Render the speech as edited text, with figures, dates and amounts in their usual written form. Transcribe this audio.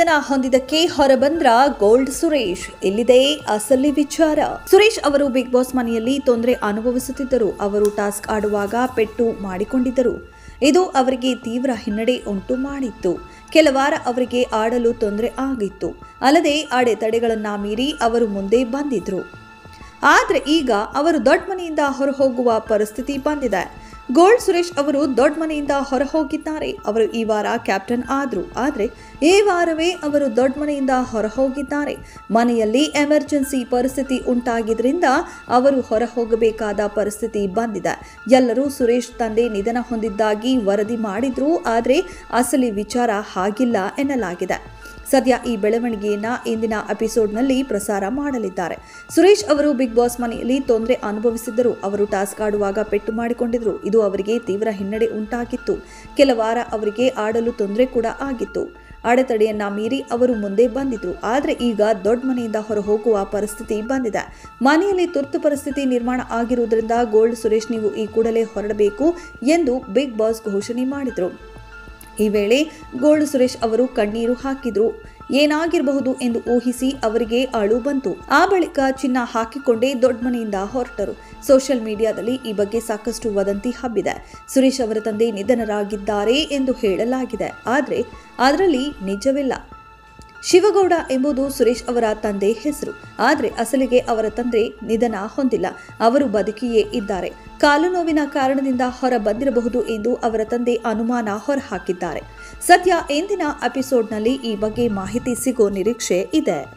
ನಿಧನ ಹೊಂದಿದ್ದಕ್ಕೆ ಹೊರಬಂದ್ರ ಗೋಲ್ಡ್ ಸುರೇಶ್. ಇಲ್ಲಿದೆ ಅಸಲಿ ವಿಚಾರ. ಸುರೇಶ್ ಅವರು ಬಿಗ್ ಬಾಸ್ ಮನೆಯಲ್ಲಿ ತೊಂದರೆ ಅನುಭವಿಸುತ್ತಿದ್ದರು. ಅವರು ಟಾಸ್ಕ್ ಆಡುವಾಗ ಪೆಟ್ಟು ಮಾಡಿಕೊಂಡಿದ್ದರು. ಇದು ಅವರಿಗೆ ತೀವ್ರ ಹಿನ್ನಡೆ ಉಂಟು ಮಾಡಿತ್ತು. ಕೆಲ ವಾರ ಅವರಿಗೆ ಆಡಲು ತೊಂದರೆ ಆಗಿತ್ತು. ಅಲ್ಲದೆ ಅಡೆತಡೆಗಳನ್ನ ಮೀರಿ ಅವರು ಮುಂದೆ ಬಂದಿದ್ರು. ಆದರೆ ಈಗ ಅವರು ದೊಡ್ಡ ಮನೆಯಿಂದ ಹೊರಹೋಗುವ ಪರಿಸ್ಥಿತಿ ಬಂದಿದೆ. ಗೋಲ್ಡ್ ಸುರೇಶ್ ಅವರು ದೊಡ್ಡ ಮನೆಯಿಂದ ಹೊರಹೋಗಿದ್ದಾರೆ. ಅವರು ಈ ವಾರ ಕ್ಯಾಪ್ಟನ್ ಆದ್ರು. ಆದರೆ ಈ ವಾರವೇ ಅವರು ದೊಡ್ಡ ಮನೆಯಿಂದ ಹೊರಹೋಗಿದ್ದಾರೆ. ಮನೆಯಲ್ಲಿ ಎಮರ್ಜೆನ್ಸಿ ಪರಿಸ್ಥಿತಿ ಉಂಟಾಗಿದ್ರಿಂದ ಅವರು ಹೊರಹೋಗಬೇಕಾದ ಪರಿಸ್ಥಿತಿ ಬಂದಿದೆ. ಎಲ್ಲರೂ ಸುರೇಶ್ ತಂದೆ ನಿಧನ ಹೊಂದಿದ್ದಾಗಿ ವರದಿ ಮಾಡಿದ್ರು. ಆದರೆ ಅಸಲಿ ವಿಚಾರ ಹಾಗಿಲ್ಲ ಎನ್ನಲಾಗಿದೆ. ಸದ್ಯ ಈ ಬೆಳವಣಿಗೆಯನ್ನ ಇಂದಿನ ಎಪಿಸೋಡ್ನಲ್ಲಿ ಪ್ರಸಾರ ಮಾಡಲಿದ್ದಾರೆ. ಸುರೇಶ್ ಅವರು ಬಿಗ್ ಬಾಸ್ ಮನೆಯಲ್ಲಿ ತೊಂದರೆ ಅನುಭವಿಸಿದ್ದರು. ಅವರು ಟಾಸ್ಕ್ ಆಡುವಾಗ ಪೆಟ್ಟು ಮಾಡಿಕೊಂಡಿದ್ರು. ಇದು ಅವರಿಗೆ ತೀವ್ರ ಹಿನ್ನಡೆ ಉಂಟಾಗಿತ್ತು. ಕೆಲ ವಾರ ಅವರಿಗೆ ಆಡಲು ತೊಂದರೆ ಕೂಡ ಆಗಿತ್ತು. ಅಡೆತಡೆಯನ್ನ ಮೀರಿ ಅವರು ಮುಂದೆ ಬಂದಿದ್ರು. ಆದರೆ ಈಗ ದೊಡ್ಡ ಮನೆಯಿಂದ ಹೊರಹೋಗುವ ಪರಿಸ್ಥಿತಿ ಬಂದಿದೆ. ಮನೆಯಲ್ಲಿ ತುರ್ತು ಪರಿಸ್ಥಿತಿ ನಿರ್ಮಾಣ ಆಗಿರುವುದರಿಂದ ಗೋಲ್ಡ್ ಸುರೇಶ್ ನೀವು ಈ ಕೂಡಲೇ ಹೊರಡಬೇಕು ಎಂದು ಬಿಗ್ ಬಾಸ್ ಘೋಷಣೆ ಮಾಡಿದ್ರು. ಈ ವೇಳೆ ಗೋಲ್ಡ್ ಸುರೇಶ್ ಅವರು ಕಣ್ಣೀರು ಹಾಕಿದ್ರು. ಏನಾಗಿರಬಹುದು ಎಂದು ಊಹಿಸಿ ಅವರಿಗೆ ಅಳು ಬಂತು. ಆ ಬಳಿಕ ಚಿನ್ನ ಹಾಕಿಕೊಂಡೇ ದೊಡ್ಡ ಮನೆಯಿಂದ ಹೊರಟರು. ಸೋಷಿಯಲ್ ಮೀಡಿಯಾದಲ್ಲಿ ಈ ಬಗ್ಗೆ ಸಾಕಷ್ಟು ವದಂತಿ ಹಬ್ಬಿದೆ. ಸುರೇಶ್ ಅವರ ತಂದೆ ನಿಧನರಾಗಿದ್ದಾರೆ ಎಂದು ಹೇಳಲಾಗಿದೆ. ಆದರೆ ಅದರಲ್ಲಿ ನಿಜವಿಲ್ಲ. ಶಿವಗೌಡ ಎಂಬುದು ಸುರೇಶ್ ಅವರ ತಂದೆ ಹೆಸರು. ಆದರೆ ಅಸಲಿಗೆ ಅವರ ತಂದೆ ನಿಧನ ಹೊಂದಿಲ್ಲ. ಅವರು ಬದುಕಿಯೇ ಇದ್ದಾರೆ. ಕಾಲು ನೋವಿನ ಕಾರಣದಿಂದ ಹೊರ ಬಂದಿರಬಹುದು ಎಂದು ಅವರ ತಂದೆ ಅನುಮಾನ ಹೊರಹಾಕಿದ್ದಾರೆ. ಸದ್ಯ ಇಂದಿನ ಎಪಿಸೋಡ್ನಲ್ಲಿ ಈ ಬಗ್ಗೆ ಮಾಹಿತಿ ಸಿಗೋ ನಿರೀಕ್ಷೆ ಇದೆ.